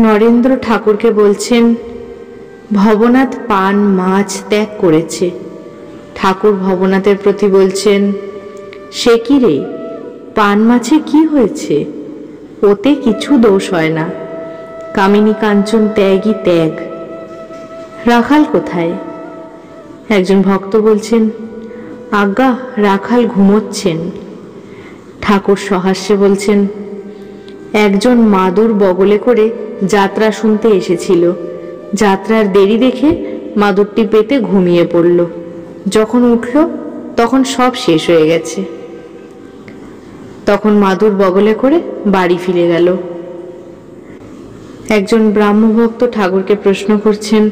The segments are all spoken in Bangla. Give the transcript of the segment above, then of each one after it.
নরেন্দ্র ঠাকুরকে বলছেন, ভবনাথ পান মাছ ত্যাগ করেছে। ঠাকুর ভবনাথের প্রতি বলছেন, সে কি রে, পান মাছে কি হয়েছে? ওতে কিছু দোষ হয় না। কামিনী কাঞ্চন ত্যাগই ত্যাগ। রাখাল কোথায়? একজন ভক্ত বলছেন, আজ্ঞা, রাখাল ঘুমোচ্ছেন। ঠাকুর সহাস্যে বলছেন, একজন মাদুর বগলে করে যাত্রা শুনতে এসেছিল। যাত্রার দেরি দেখে মাদুরটি পেতে ঘুমিয়ে পড়ল। যখন উঠল তখন সব শেষ হয়ে গেছে। তখন মাদুর বগলে করে বাড়ি ফিরে গেল। একজন ব্রাহ্মভক্ত ঠাকুরকে প্রশ্ন করছেন,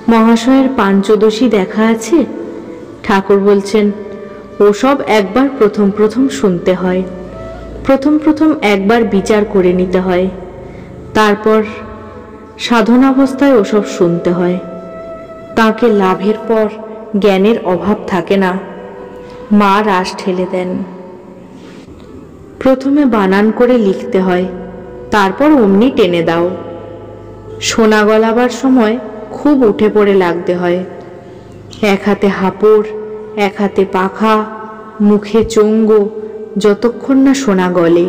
মহাশয়ের পাঞ্চদশী দেখা আছে? ঠাকুর বলছেন, ওসব একবার প্রথম প্রথম শুনতে হয়। প্রথম প্রথম একবার বিচার করে নিতে হয়, তারপর সাধনাবস্থায় ওসব শুনতে হয়। তাকে লাভের পর জ্ঞানের অভাব থাকে না। মা রাস ঠেলে দেন। প্রথমে বানান করে লিখতে হয়, তারপর অমনি টেনে দাও। সোনা গলাবার সময় খুব উঠে পড়ে লাগতে হয়। এক হাতে হাপড়, এক হাতে পাখা, মুখে চঙ্গ, যতক্ষণ না সোনা গলে।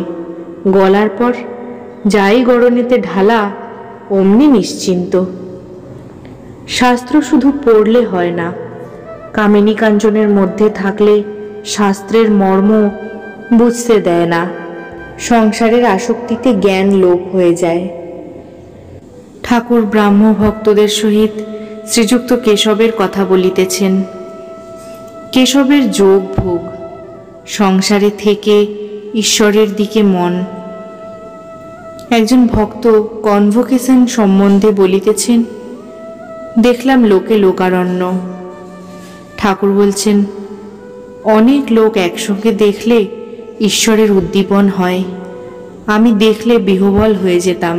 গলার পর যাই গড়নেতে ঢালা, অমনি নিশ্চিন্ত। শাস্ত্র শুধু পড়লে হয় না, কামিনী কাঞ্চনের মধ্যে থাকলে শাস্ত্রের মর্ম বুঝতে দেয় না। সংসারের আসক্তিতে জ্ঞান লোপ হয়ে যায়। ঠাকুর ব্রাহ্ম ভক্তদের সহিত শ্রীযুক্ত কেশবের কথা বলিতেছেন। কেশবের যোগ ভোগ, সংসারে থেকে ঈশ্বরের দিকে মন। একজন ভক্ত কনভোকেশন সম্বন্ধে বলিতেছেন, দেখলাম লোকে লোকারণ্য। ঠাকুর বলছেন, অনেক লোক একসঙ্গে দেখলে ঈশ্বরের উদ্দীপন হয়। আমি দেখলে বিহ্বল হয়ে যেতাম।